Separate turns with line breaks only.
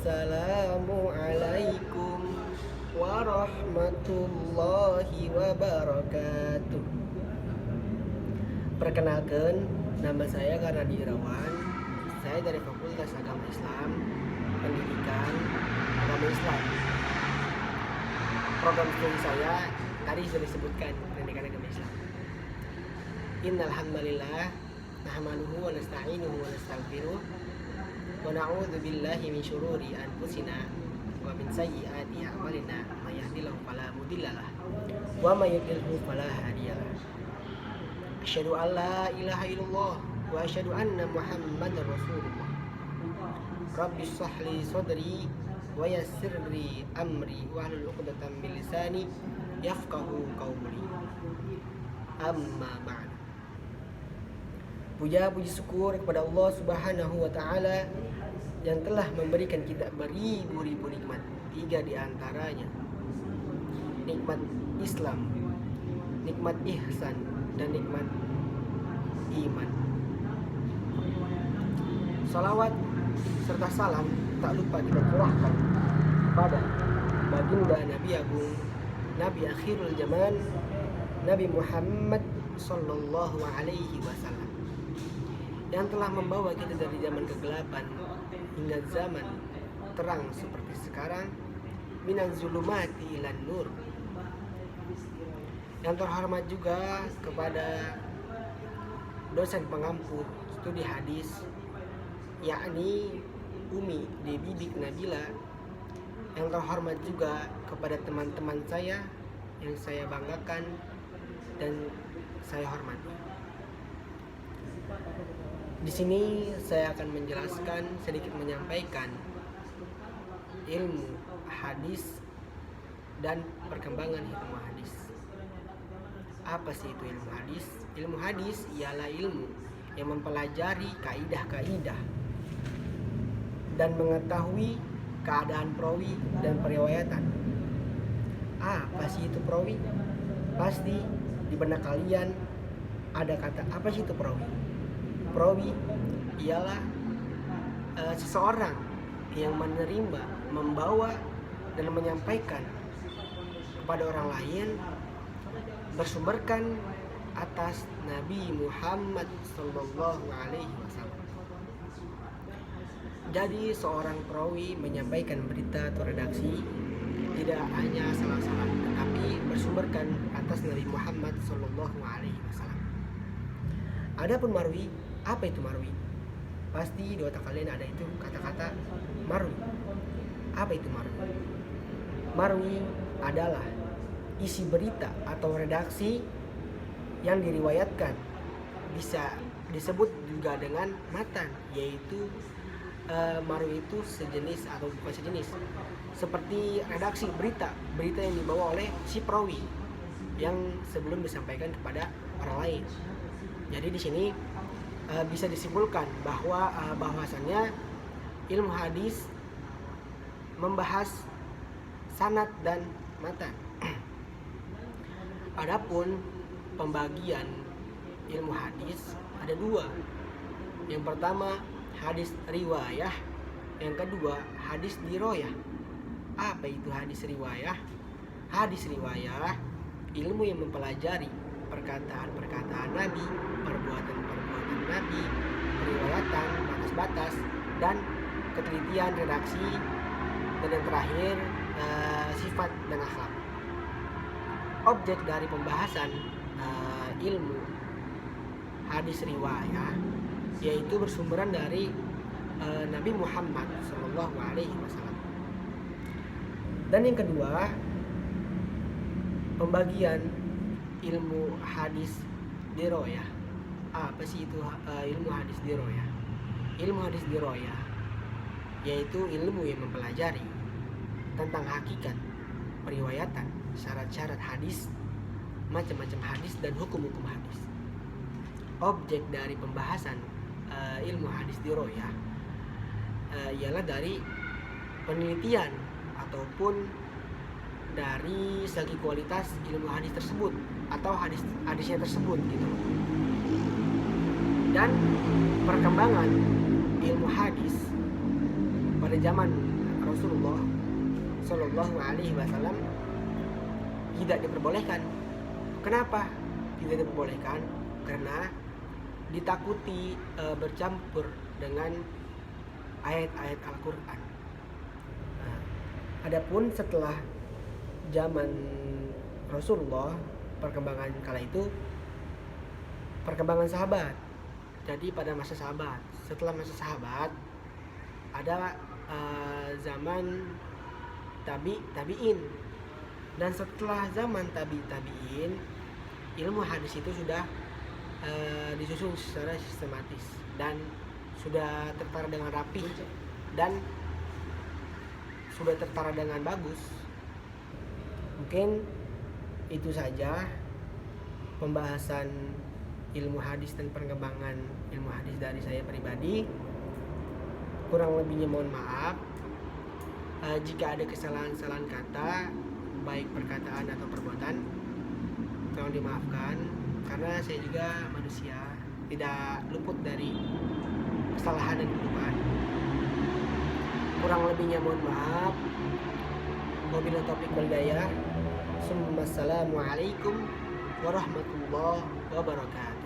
Assalamualaikum warahmatullahi wabarakatuh. Perkenalkan, nama saya Karnadi Irawan. Saya dari Fakultas Agama Islam, Pendidikan Agama Islam. Program studi saya tadi sudah disebutkan, Pendidikan Agama Islam. Innal hamdalillah nahmaduhu wa nasta'inuhu wa nastaghfiruh wa na'udzu billahi min syururi anfusina wa min sayyiati a'malina may yahdihillahu fala mudhillalah wa may yudlilhu fala hadiyalah. Asyhadu an la ilaha illallah wa asyhadu anna Muhammadar Rasulullah. Rabbi shrah li sadri wa yassir li amri wa hlul 'uqdatam min lisani yafqahu qawli. Amma ba'd. Puja puji syukur kepada Allah Subhanahu wa taala yang telah memberikan kita beribu-ribu nikmat. 3 di antaranya nikmat Islam, nikmat ihsan, dan nikmat iman. Salawat serta salam tak lupa kita curahkan kepada baginda Nabi Agung, Nabi akhirul zaman, Nabi Muhammad sallallahu alaihi wasallam, yang telah membawa kita dari zaman kegelapan hingga zaman terang seperti sekarang, minaz zulumati ilan nur. Yang terhormat juga kepada dosen pengampu studi hadis, yakni Umi Debibik Nabila. Yang terhormat juga kepada teman-teman saya yang saya banggakan dan saya hormati. Di sini saya akan menjelaskan, sedikit menyampaikan ilmu hadis dan perkembangan ilmu hadis. Apa sih itu ilmu hadis? Ilmu hadis ialah ilmu yang mempelajari kaidah-kaidah dan mengetahui keadaan perawi dan periwayatan. Apa sih itu perawi? Pasti di benak kalian ada kata, apa sih itu perawi? Perawi ialah seseorang yang menerima, membawa, dan menyampaikan kepada orang lain bersumberkan atas Nabi Muhammad sallallahu alaihi wasallam. Jadi seorang perawi menyampaikan berita atau redaksi tidak hanya salah-salah, tetapi bersumberkan atas Nabi Muhammad sallallahu alaihi wasallam. Adapun marwi, apa itu marwi? Pasti di otak kalian ada itu kata-kata marwi. Apa itu marwi? Marwi adalah isi berita atau redaksi yang diriwayatkan, bisa disebut juga dengan matan, yaitu marwi itu sejenis atau bukan sejenis, seperti redaksi berita yang dibawa oleh si perawi yang sebelum disampaikan kepada orang lain. Jadi di sini bisa disimpulkan bahwasannya ilmu hadis membahas sanad dan matan. Adapun pembagian ilmu hadis ada 2. Yang pertama hadis riwayah, yang kedua hadis diroyah. Apa itu hadis riwayah? Hadis riwayah ilmu yang mempelajari perkataan-perkataan Nabi, perbuatan-perbuatan Nabi, periwayatan, batas-batas, dan ketelitian redaksi, dan yang terakhir sifat dan akhlak. Objek dari pembahasan ilmu hadis riwayah yaitu bersumberan dari Nabi Muhammad sallallahu alaihi wasallam. Dan yang kedua, pembagian ilmu hadis diroyah. Apa sih itu ilmu hadis diroyah? Ilmu hadis diroyah yaitu ilmu yang mempelajari tentang hakikat periwayatan, syarat-syarat hadis, macam-macam hadis, dan hukum-hukum hadis. Objek dari pembahasan ilmu hadis diroyah ialah dari penelitian ataupun dari segi kualitas ilmu hadis tersebut atau hadisnya tersebut gitu. Dan perkembangan ilmu hadis pada zaman Rasulullah Shallallahu Alaihi Wasallam tidak diperbolehkan. Kenapa tidak diperbolehkan? Karena ditakuti bercampur dengan ayat-ayat Al-Quran. Nah, adapun setelah zaman Rasulullah, perkembangan kala itu perkembangan sahabat. Jadi pada masa sahabat, setelah masa sahabat ada zaman tabi'in, dan setelah zaman tabi'in ilmu hadis itu sudah disusun secara sistematis dan sudah tertara dengan rapi dan sudah tertara dengan bagus. Mungkin itu saja pembahasan ilmu hadis dan perkembangan ilmu hadis dari saya pribadi. Kurang lebihnya mohon maaf. Jika ada kesalahan-kesalahan kata, baik perkataan atau perbuatan, tolong dimaafkan, karena saya juga manusia, tidak luput dari kesalahan dan kelupaan. Kurang lebihnya mohon maaf. Wabillahi taufiq wal hidayah. Assalamualaikum warahmatullahi wabarakatuh.